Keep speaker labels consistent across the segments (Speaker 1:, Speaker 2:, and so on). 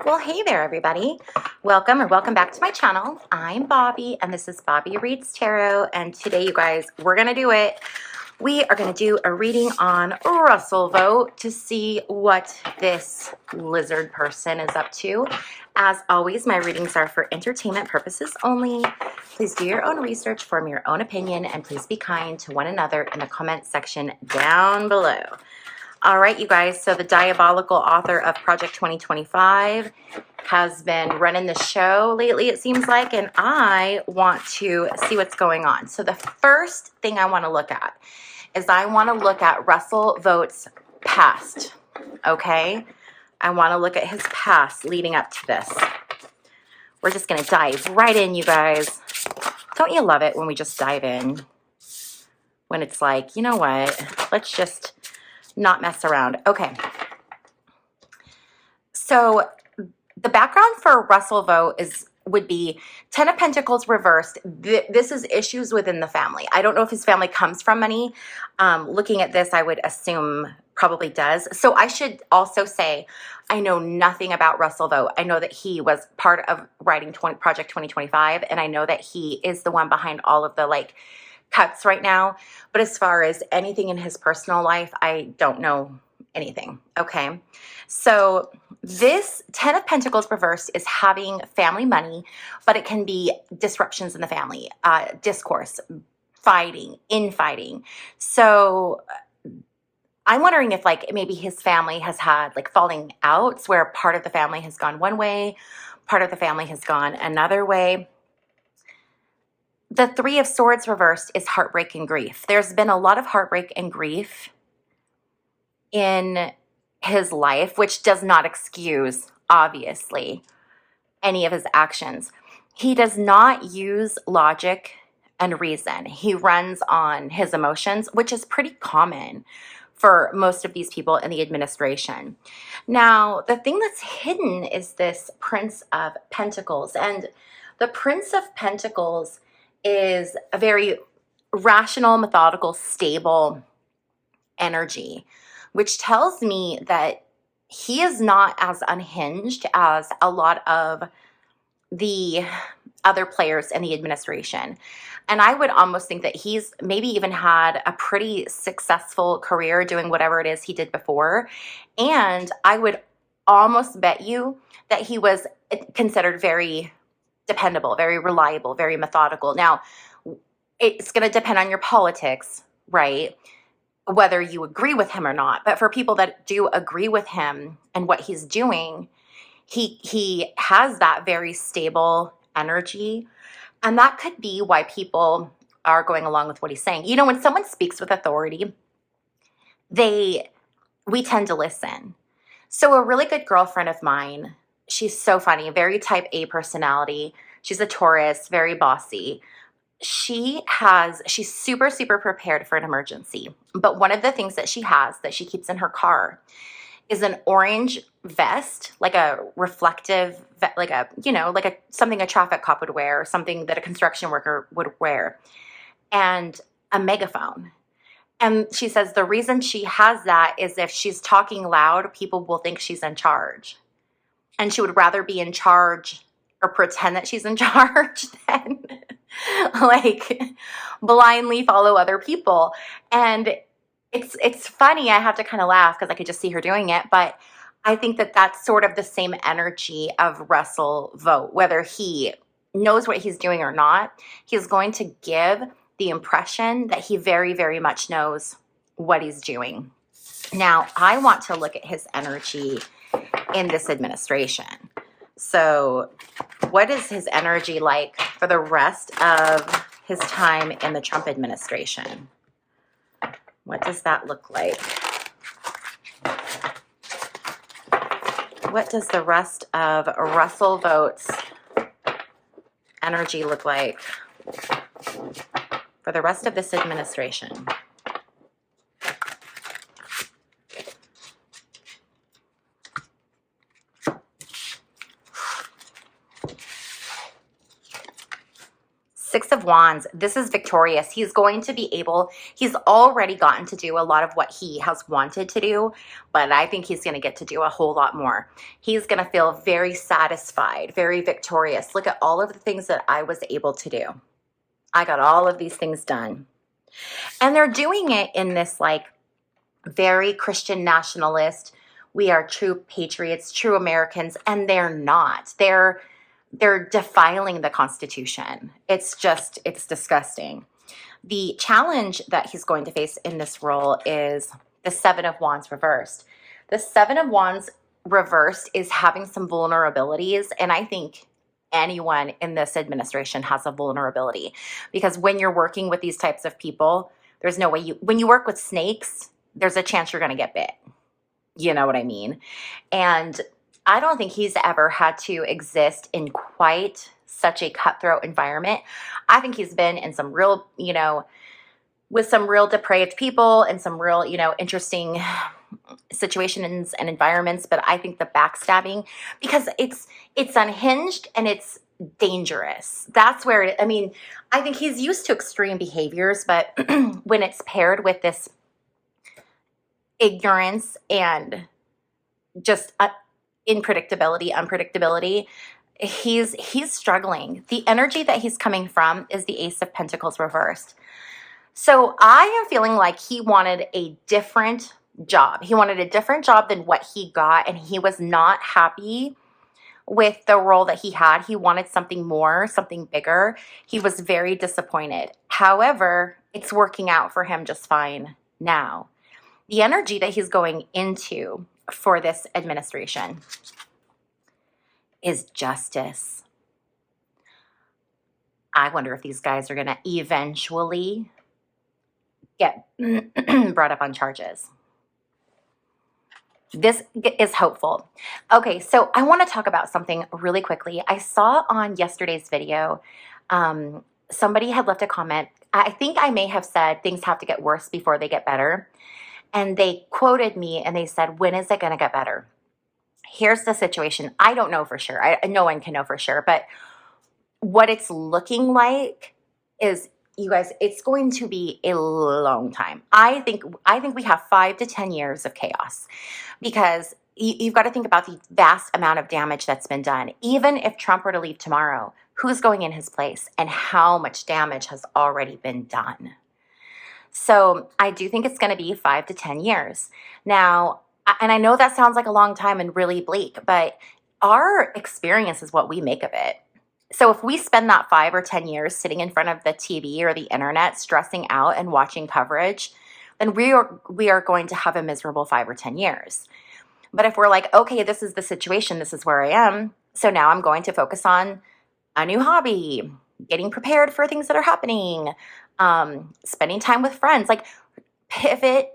Speaker 1: Well, hey there, everybody. Welcome or welcome back to my channel. I'm Bobbie, and this is Bobbie Reads Tarot. And today, you guys, we're going to do it. We are going to do a reading on Russell Vought to see what this lizard person is up to. As always, my readings are for entertainment purposes only. Please do your own research, form your own opinion, and please be kind to one another in the comment section down below. All right, you guys, so the diabolical author of Project 2025 has been running the show lately, it seems like, and I want to see what's going on. So the first thing I want to look at is I want to look at Russell Vaught's past, okay? I want to look at his past leading up to this. We're just going to dive right in, you guys. Don't you love it when we just dive in? When it's like, you know what, let's just not mess around. Okay. So the background for Russell Vought would be Ten of Pentacles reversed. This is issues within the family. I don't know if his family comes from money. Looking at this, I would assume probably does. So I should also say I know nothing about Russell Vought. I know that he was part of writing Project 2025, and I know that he is the one behind all of the cuts right now. But as far as anything in his personal life, I don't know anything. Okay. So this 10 of Pentacles reversed is having family money, but it can be disruptions in the family, discourse, fighting, infighting. So I'm wondering if maybe his family has had falling outs where part of the family has gone one way, part of the family has gone another way. The Three of Swords reversed is heartbreak and grief. There's been a lot of heartbreak and grief in his life, which does not excuse, obviously, any of his actions. He does not use logic and reason. He runs on his emotions, which is pretty common for most of these people in the administration. Now, the thing that's hidden is this Prince of Pentacles. And the Prince of Pentacles is a very rational, methodical, stable energy, which tells me that he is not as unhinged as a lot of the other players in the administration. And I would almost think that he's maybe even had a pretty successful career doing whatever it is he did before. And I would almost bet you that he was considered very dependable, very reliable, very methodical. Now, it's going to depend on your politics, right? Whether you agree with him or not. But for people that do agree with him and what he's doing, he has that very stable energy. And that could be why people are going along with what he's saying. You know, when someone speaks with authority, we tend to listen. So a really good girlfriend of mine, she's so funny, very type A personality. She's a Taurus, very bossy. She's super, super prepared for an emergency. But one of the things that she has that she keeps in her car is an orange vest, like a reflective, something a traffic cop would wear, or something that a construction worker would wear, and a megaphone. And she says the reason she has that is if she's talking loud, people will think she's in charge. And she would rather be in charge or pretend that she's in charge than blindly follow other people. And it's funny. I have to kind of laugh because I could just see her doing it. But I think that that's sort of the same energy of Russell Vought. Whether he knows what he's doing or not, he's going to give the impression that he very, very much knows what he's doing. Now, I want to look at his energy in this administration. So what is his energy like for the rest of his time in the Trump administration? What does that look like? What does the rest of Russell Vaught's energy look like for the rest of this administration? Six of Wands, this is victorious. He's going to be able, he's already gotten to do a lot of what he has wanted to do, but I think he's going to get to do a whole lot more. He's going to feel very satisfied, very victorious. Look at all of the things that I was able to do. I got all of these things done. And they're doing it in this like very Christian nationalist, we are true patriots, true Americans, and they're not. They're defiling the Constitution. It's disgusting. The challenge that he's going to face in this role is the Seven of Wands reversed. The Seven of Wands reversed is having some vulnerabilities, and I think anyone in this administration has a vulnerability, because when you're working with these types of people, there's no way when you work with snakes, there's a chance you're going to get bit. You know what I mean? And I don't think he's ever had to exist in quite such a cutthroat environment. I think he's been in some real, with some real depraved people and some real, interesting situations and environments. But I think the backstabbing, because it's unhinged and it's dangerous. That's where I think he's used to extreme behaviors, but when it's paired with this ignorance and just unpredictability, he's struggling. The energy that he's coming from is the Ace of Pentacles reversed. So I am feeling like he wanted a different job. He wanted a different job than what he got, and he was not happy with the role that he had. He wanted something more, something bigger. He was very disappointed. However, it's working out for him just fine now. The energy that he's going into for this administration is justice. I wonder if these guys are going to eventually get brought up on charges. This is hopeful. Okay, so I want to talk about something really quickly. I saw on yesterday's video, somebody had left a comment. I think I may have said things have to get worse before they get better. And they quoted me and they said, when is it going to get better? Here's the situation. I don't know for sure. No one can know for sure. But what it's looking like is, you guys, it's going to be a long time. I think we have 5 to 10 years of chaos, because you've got to think about the vast amount of damage that's been done. Even if Trump were to leave tomorrow, who's going in his place and how much damage has already been done? So I do think it's going to be 5 to 10 years. Now, and I know that sounds like a long time and really bleak, but our experience is what we make of it. So if we spend that 5 or 10 years sitting in front of the TV or the internet, stressing out and watching coverage, then we are going to have a miserable 5 or 10 years. But if we're like, okay, this is the situation, this is where I am, so now I'm going to focus on a new hobby, getting prepared for things that are happening, spending time with friends, like pivot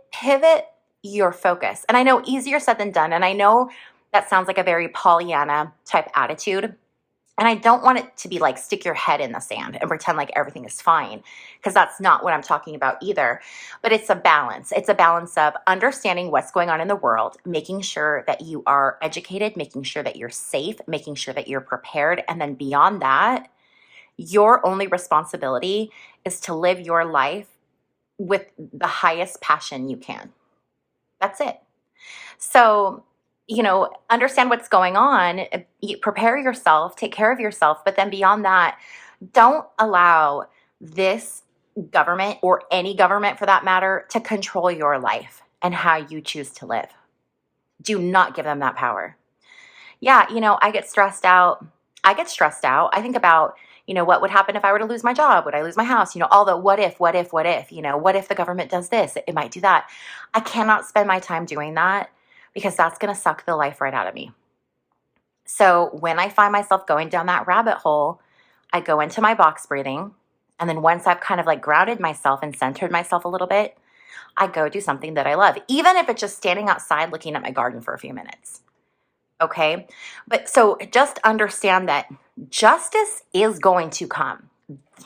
Speaker 1: your focus. And I know easier said than done. And I know that sounds like a very Pollyanna type attitude. And I don't want it to be like stick your head in the sand and pretend like everything is fine, because that's not what I'm talking about either. But it's a balance. It's a balance of understanding what's going on in the world, making sure that you are educated, making sure that you're safe, making sure that you're prepared. And then beyond that, your only responsibility is to live your life with the highest passion you can. That's it. So, understand what's going on, prepare yourself, take care of yourself. But then beyond that, don't allow this government, or any government for that matter, to control your life and how you choose to live. Do not give them that power. Yeah, I get stressed out. I think about, what would happen if I were to lose my job? Would I lose my house? All the what if, what if the government does this? It might do that. I cannot spend my time doing that, because that's going to suck the life right out of me. So when I find myself going down that rabbit hole, I go into my box breathing. And then once I've kind of like grounded myself and centered myself a little bit, I go do something that I love, even if it's just standing outside looking at my garden for a few minutes. Okay? But so just understand that justice is going to come.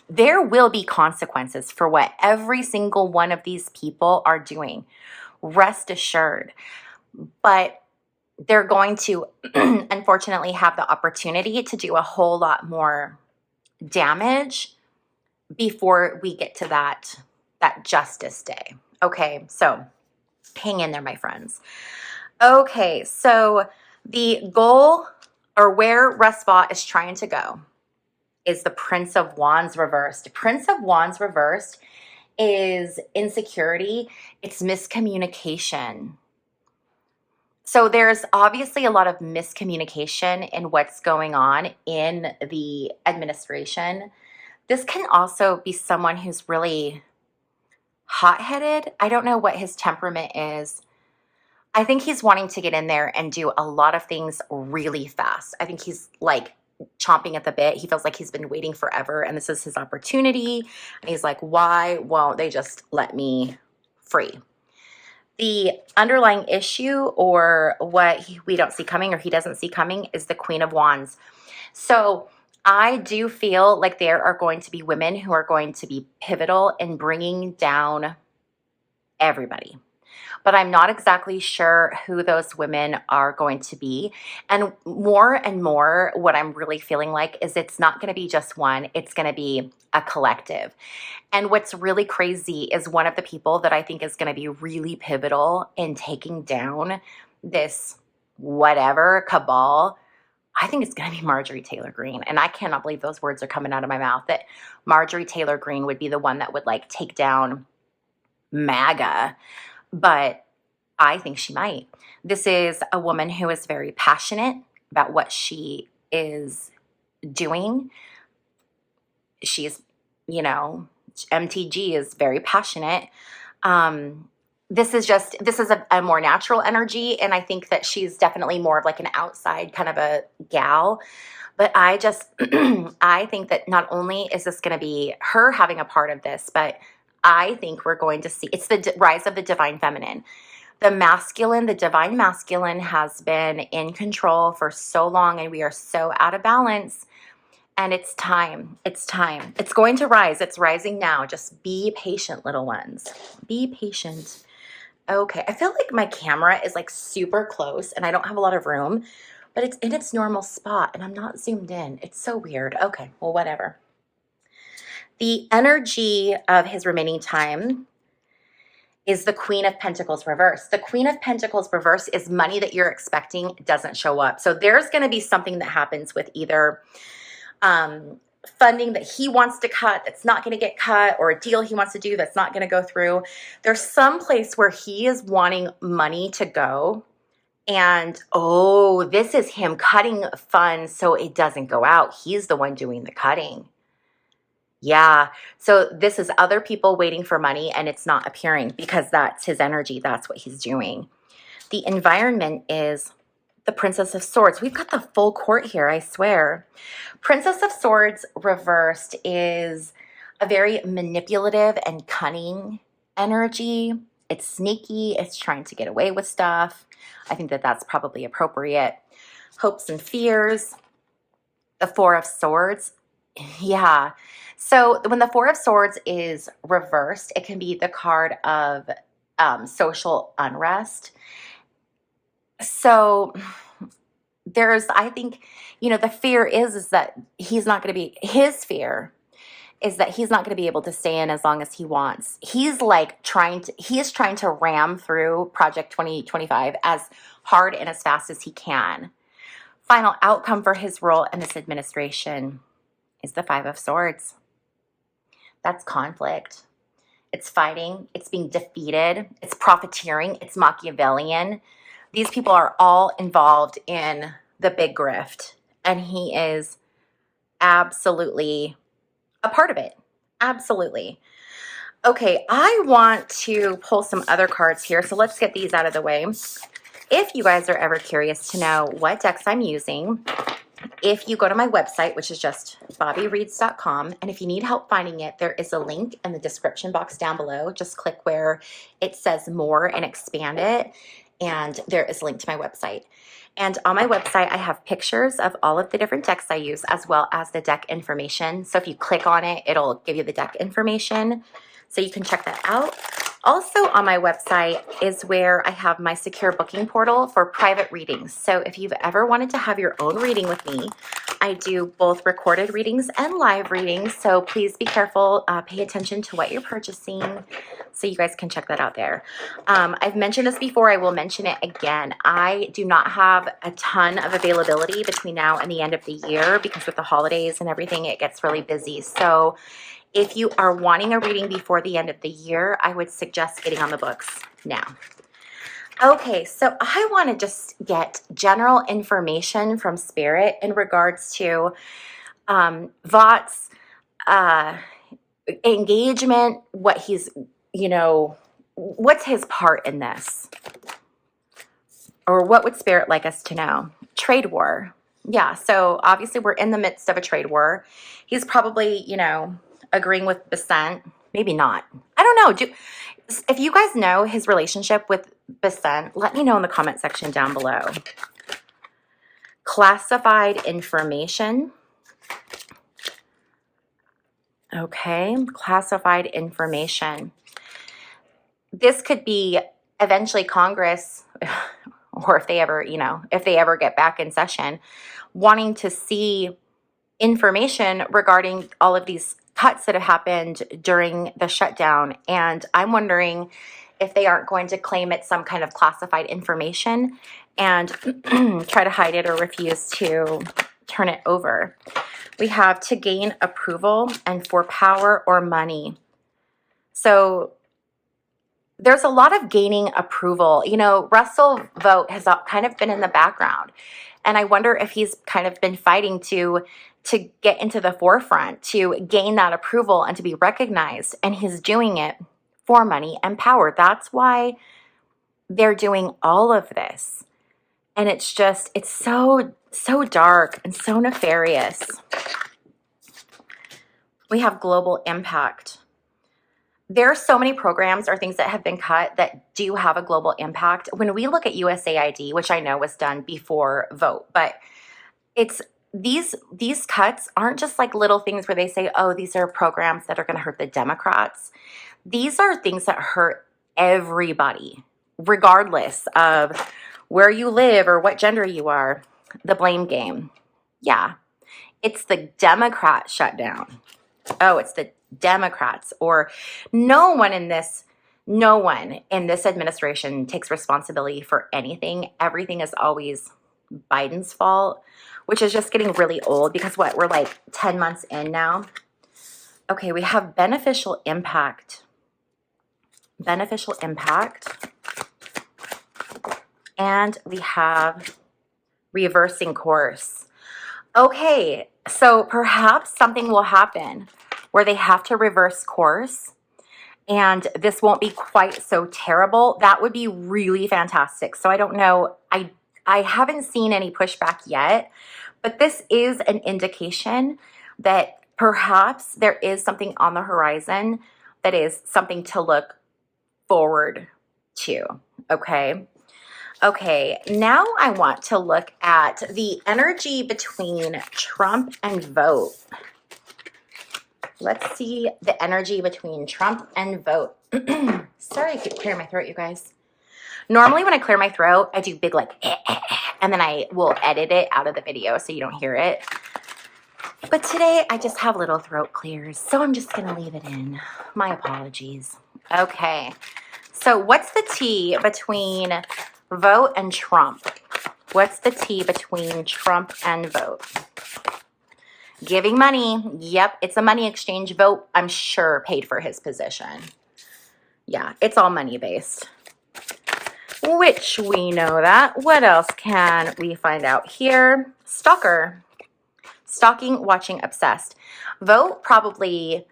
Speaker 1: There will be consequences for what every single one of these people are doing. Rest assured. But they're going to, unfortunately, have the opportunity to do a whole lot more damage before we get to that justice day. Okay, so hang in there, my friends. Okay, so the goal, or where Russ Vought is trying to go, is the Prince of Wands reversed. Prince of Wands reversed is insecurity. It's miscommunication. So there's obviously a lot of miscommunication in what's going on in the administration. This can also be someone who's really hot-headed. I don't know what his temperament is. I think he's wanting to get in there and do a lot of things really fast. I think he's like chomping at the bit. He feels like he's been waiting forever and this is his opportunity. And he's like, why won't they just let me free? The underlying issue, or what we don't see coming or he doesn't see coming, is the Queen of Wands. So I do feel like there are going to be women who are going to be pivotal in bringing down everybody. But I'm not exactly sure who those women are going to be. And more, what I'm really feeling like is it's not going to be just one. It's going to be a collective. And what's really crazy is one of the people that I think is going to be really pivotal in taking down this whatever cabal, I think it's going to be Marjorie Taylor Greene. And I cannot believe those words are coming out of my mouth, that Marjorie Taylor Greene would be the one that would like take down MAGA. But I think she might. This is a woman who is very passionate about what she is doing. She's, MTG is very passionate. This is a more natural energy. And I think that she's definitely more of like an outside kind of a gal. But I think that not only is this going to be her having a part of this, but I think we're going to see, it's the rise of the divine feminine. The masculine, the divine masculine has been in control for so long and we are so out of balance. And it's time. It's time. It's going to rise. It's rising now. Just be patient, little ones. Be patient. Okay. I feel like my camera is like super close and I don't have a lot of room, but it's in its normal spot and I'm not zoomed in. It's so weird. Okay. Well, whatever. The energy of his remaining time is the Queen of Pentacles reverse. The Queen of Pentacles reverse is money that you're expecting doesn't show up. So there's going to be something that happens with either funding that he wants to cut that's not going to get cut, or a deal he wants to do that's not going to go through. There's some place where he is wanting money to go. And, this is him cutting funds so it doesn't go out. He's the one doing the cutting. Yeah. So this is other people waiting for money and it's not appearing because that's his energy. That's what he's doing. The environment is the Princess of Swords. We've got the full court here, I swear. Princess of Swords reversed is a very manipulative and cunning energy. It's sneaky. It's trying to get away with stuff. I think that that's probably appropriate. Hopes and fears. The Four of Swords. Yeah. So when the Four of Swords is reversed, it can be the card of social unrest. So I think, the fear is that he's not going to be, his fear is that he's not going to be able to stay in as long as he wants. He's like trying to ram through Project 2025 as hard and as fast as he can. Final outcome for his role in this administration is the Five of Swords. That's conflict. It's fighting. It's being defeated. It's profiteering. It's Machiavellian. These people are all involved in the big grift. And he is absolutely a part of it. Absolutely. Okay, I want to pull some other cards here. So let's get these out of the way. If you guys are ever curious to know what decks I'm using, if you go to my website, which is just bobbiereads.com, and if you need help finding it, there is a link in the description box down below. Just click where it says more and expand it, and there is a link to my website. And on my website, I have pictures of all of the different decks I use, as well as the deck information. So if you click on it, it'll give you the deck information, so you can check that out. Also on my website is where I have my secure booking portal for private readings. So if you've ever wanted to have your own reading with me, I do both recorded readings and live readings, so please be careful. Pay attention to what you're purchasing, so you guys can check that out there. I've mentioned this before. I will mention it again. I do not have a ton of availability between now and the end of the year because with the holidays and everything, it gets really busy. So if you are wanting a reading before the end of the year, I would suggest getting on the books now. Okay, so I want to just get general information from Spirit in regards to Vought's engagement, what he's, what's his part in this? Or what would Spirit like us to know? Trade war. Yeah, so obviously we're in the midst of a trade war. He's probably, agreeing with Besant. Maybe not. I don't know. If you guys know his relationship with Besant, let me know in the comment section down below. Classified information. Okay, classified information. This could be eventually Congress, or if they ever get back in session, wanting to see information regarding all of these cuts that have happened during the shutdown. And I'm wondering if they aren't going to claim it's some kind of classified information and try to hide it or refuse to turn it over. We have to gain approval and for power or money. So there's a lot of gaining approval. Russell Vought has kind of been in the background. And I wonder if he's kind of been fighting to get into the forefront, to gain that approval and to be recognized. And he's doing it for money and power. That's why they're doing all of this. And it's so dark and so nefarious. We have global impact. There are so many programs or things that have been cut that do have a global impact. When we look at USAID, which I know was done before Vote, but it's these cuts aren't just like little things where they say, oh, these are programs that are going to hurt the Democrats. These are things that hurt everybody, regardless of where you live or what gender you are. The blame game. Yeah, it's the Democrat shutdown. Oh, it's the Democrats, or no one in this administration takes responsibility for anything. Everything is always Biden's fault, which is just getting really old because we're like 10 months in now. Okay, we have beneficial impact. Beneficial impact. And we have reversing course. Okay, so perhaps something will happen where they have to reverse course and this won't be quite so terrible. That would be really fantastic. So I don't know. I haven't seen any pushback yet, but this is an indication that perhaps there is something on the horizon that is something to look forward to. Okay, now I want to look at the energy between Trump and Vote. Let's see the energy between Trump and Vote. Sorry, I keep clearing my throat, you guys. Normally when I clear my throat, I do big like, and then I will edit it out of the video so you don't hear it. But today I just have little throat clears, so I'm just gonna leave it in. My apologies. Okay, so what's the tea between Vote and Trump? What's the tea between Trump and Vote? Giving money. Yep, it's a money exchange. Vote, I'm sure, paid for his position. Yeah, it's all money-based. Which we know that. What else can we find out here? Stalker. Stalking, watching, obsessed. Vote probably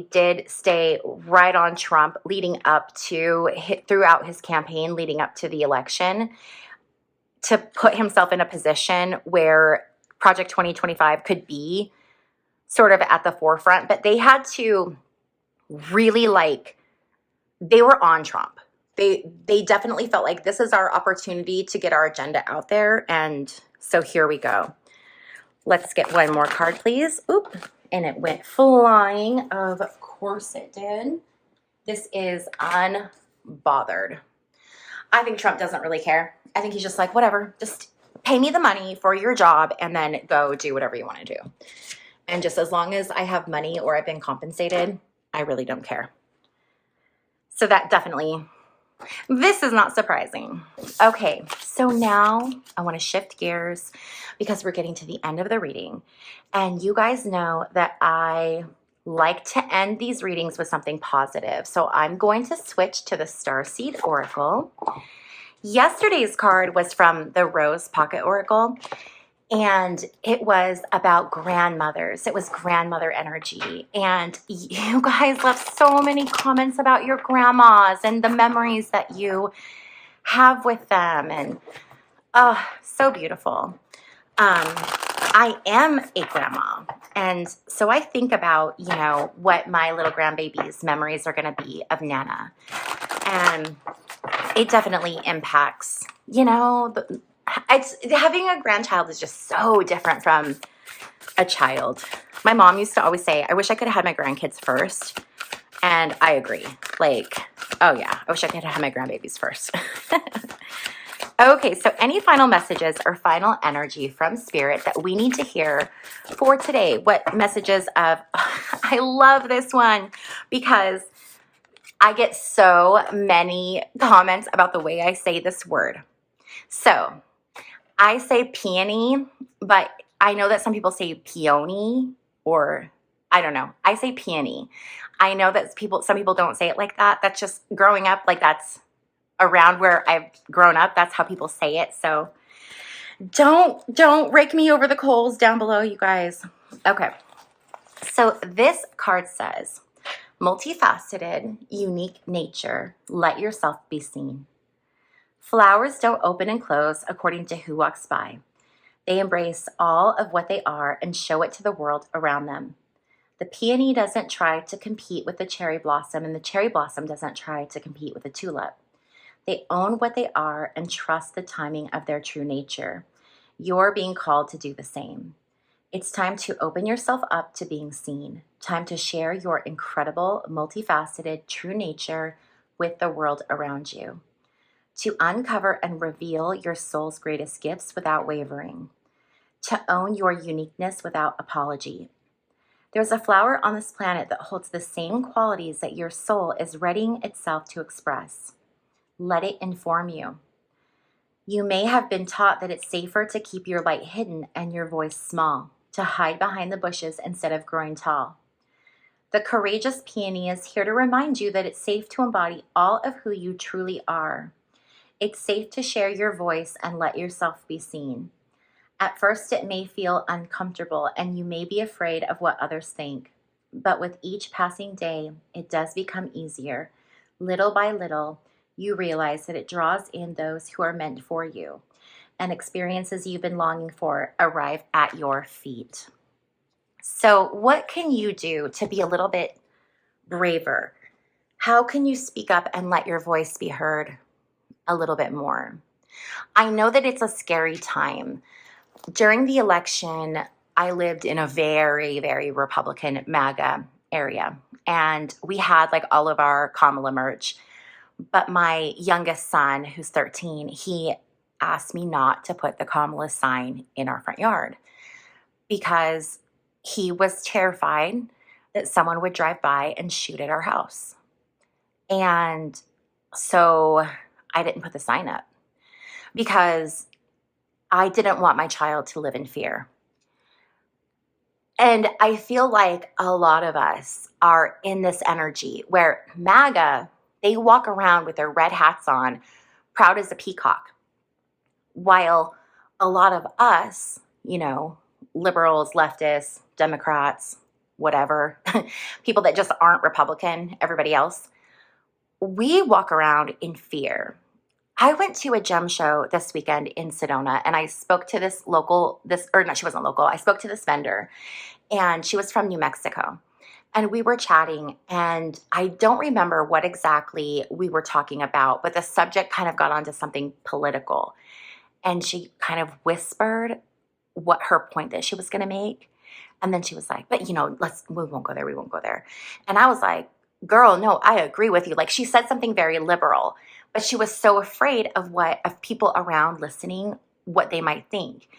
Speaker 1: did stay right on Trump leading up to, throughout his campaign leading up to the election, to put himself in a position where Project 2025 could be sort of at the forefront, but they had to really they were on Trump. They definitely felt like this is our opportunity to get our agenda out there, and so here we go. Let's get one more card, please. Oop, and it went flying. Of course it did. This is unbothered. I think Trump doesn't really care. I think he's just like, whatever, just pay me the money for your job and then go do whatever you want to do. And just as long as I have money or I've been compensated, I really don't care. So that definitely, this is not surprising. Okay, so now I want to shift gears because we're getting to the end of the reading. And you guys know that I like to end these readings with something positive. So I'm going to switch to the Starseed Oracle. Yesterday's card was from the Rose Pocket Oracle, and it was about grandmothers. It was grandmother energy. And you guys left so many comments about your grandmas and the memories that you have with them. And so beautiful. I am a grandma. And so I think about, what my little grandbaby's memories are going to be of Nana. And it definitely impacts, having a grandchild is just so different from a child. My mom used to always say, I wish I could have had my grandkids first. And I agree. Oh yeah, I wish I could have had my grandbabies first. Okay, so any final messages or final energy from Spirit that we need to hear for today? What messages of, I love this one because I get so many comments about the way I say this word. So I say peony, but I know that some people say peony, or I don't know. I say peony. I know that some people don't say it like that. That's just growing up, that's around where I've grown up. That's how people say it. So don't rake me over the coals down below, you guys. Okay. So this card says, multifaceted, unique nature, let yourself be seen. Flowers don't open and close according to who walks by. They embrace all of what they are and show it to the world around them. The peony doesn't try to compete with the cherry blossom, and the cherry blossom doesn't try to compete with the tulip. They own what they are and trust the timing of their true nature. You're being called to do the same. It's time to open yourself up to being seen. Time to share your incredible, multifaceted, true nature with the world around you. To uncover and reveal your soul's greatest gifts without wavering. To own your uniqueness without apology. There's a flower on this planet that holds the same qualities that your soul is readying itself to express. Let it inform you. You may have been taught that it's safer to keep your light hidden and your voice small, to hide behind the bushes instead of growing tall. The courageous peony is here to remind you that it's safe to embody all of who you truly are. It's safe to share your voice and let yourself be seen. At first, it may feel uncomfortable and you may be afraid of what others think. But with each passing day, it does become easier. Little by little, you realize that it draws in those who are meant for you, and experiences you've been longing for arrive at your feet. So what can you do to be a little bit braver? How can you speak up and let your voice be heard a little bit more? I know that it's a scary time. During the election, I lived in a very, very Republican MAGA area, and we had all of our Kamala merch. But my youngest son, who's 13, he asked me not to put the Kamala sign in our front yard because he was terrified that someone would drive by and shoot at our house. And so I didn't put the sign up because I didn't want my child to live in fear. And I feel like a lot of us are in this energy where MAGA, they walk around with their red hats on, proud as a peacock. While a lot of us, liberals, leftists, Democrats, whatever, people that just aren't Republican, everybody else, we walk around in fear. I went to a gem show this weekend in Sedona, and I spoke to she wasn't local. I spoke to this vendor, and she was from New Mexico. And we were chatting, and I don't remember what exactly we were talking about, but the subject kind of got onto something political. And she kind of whispered what her point that she was going to make. And then she was like, but we won't go there. And I was like, girl, no, I agree with you. She said something very liberal, but she was so afraid of people around listening what they might think.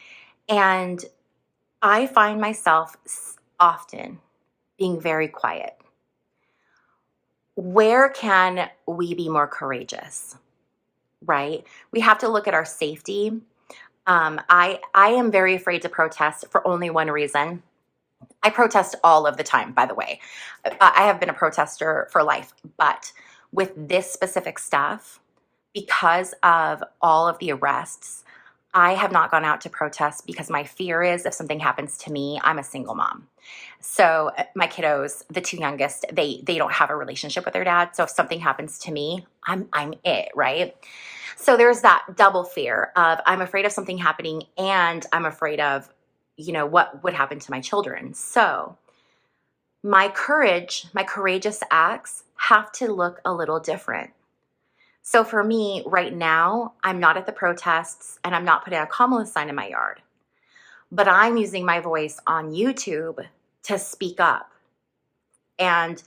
Speaker 1: And I find myself often being very quiet. Where can we be more courageous, right? We have to look at our safety. I am very afraid to protest for only one reason. I protest all of the time, by the way. I have been a protester for life, but with this specific stuff, because of all of the arrests, I have not gone out to protest because my fear is if something happens to me, I'm a single mom. So my kiddos, the two youngest, they don't have a relationship with their dad. So if something happens to me, I'm it, right? So there's that double fear of I'm afraid of something happening and I'm afraid of, what would happen to my children. So my courageous acts have to look a little different. So for me right now, I'm not at the protests and I'm not putting a Kamala sign in my yard, but I'm using my voice on YouTube to speak up. And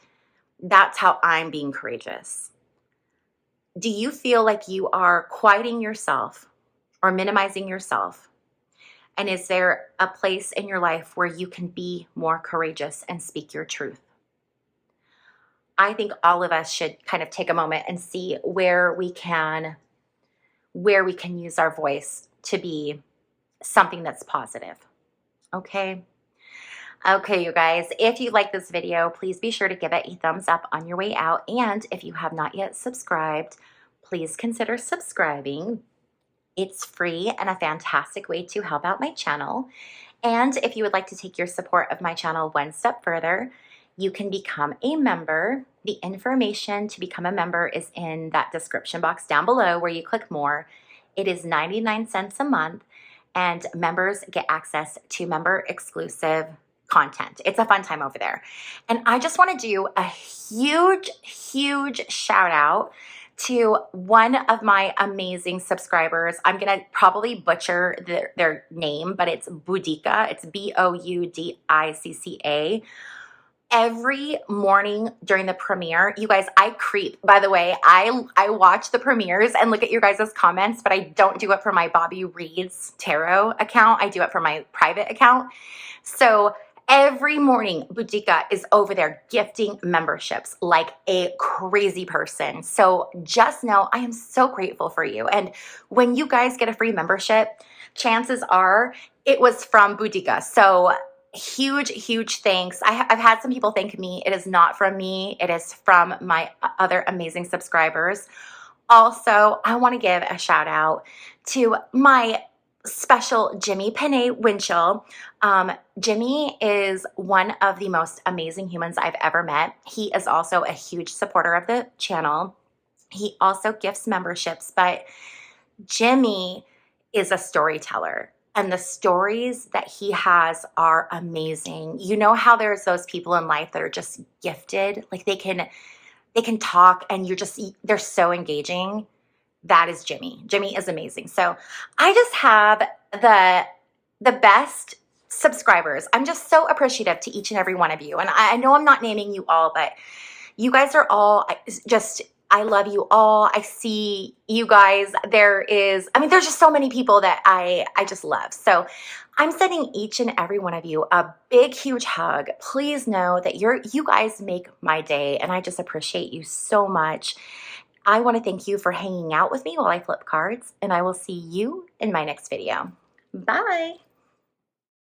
Speaker 1: that's how I'm being courageous. Do you feel like you are quieting yourself or minimizing yourself? And is there a place in your life where you can be more courageous and speak your truth? I think all of us should kind of take a moment and see where we can use our voice to be something that's positive. Okay? Okay, you guys, if you like this video, please be sure to give it a thumbs up on your way out. And if you have not yet subscribed, please consider subscribing. It's free and a fantastic way to help out my channel. And if you would like to take your support of my channel one step further, you can become a member. The information to become a member is in that description box down below where you click more. It is 99 cents a month, and members get access to member exclusive content. It's a fun time over there. And I just want to do a huge, huge shout out to one of my amazing subscribers. I'm going to probably butcher their name, but it's Boudicca. It's Boudicca. Every morning during the premiere, you guys, I creep. By the way, I watch the premieres and look at your guys' comments, but I don't do it for my Bobbie Reads Tarot account. I do it for my private account. So every morning, Boudicca is over there gifting memberships like a crazy person. So just know I am so grateful for you. And when you guys get a free membership, chances are it was from Boudicca. So huge, huge thanks. I've had some people thank me. It is not from me. It is from my other amazing subscribers. Also, I want to give a shout out to my special Jimmy Panay Winchell. Jimmy is one of the most amazing humans I've ever met. He is also a huge supporter of the channel. He also gifts memberships, but Jimmy is a storyteller. And the stories that he has are amazing. You know how there's those people in life that are just gifted? Like they can talk and they're so engaging. That is Jimmy. Jimmy is amazing. So I just have the best subscribers. I'm just so appreciative to each and every one of you. And I know I'm not naming you all, but you guys are all I love you all. I see you guys. There's just so many people that I just love. So I'm sending each and every one of you a big, huge hug. Please know that you guys make my day, and I just appreciate you so much. I want to thank you for hanging out with me while I flip cards, and I will see you in my next video. Bye.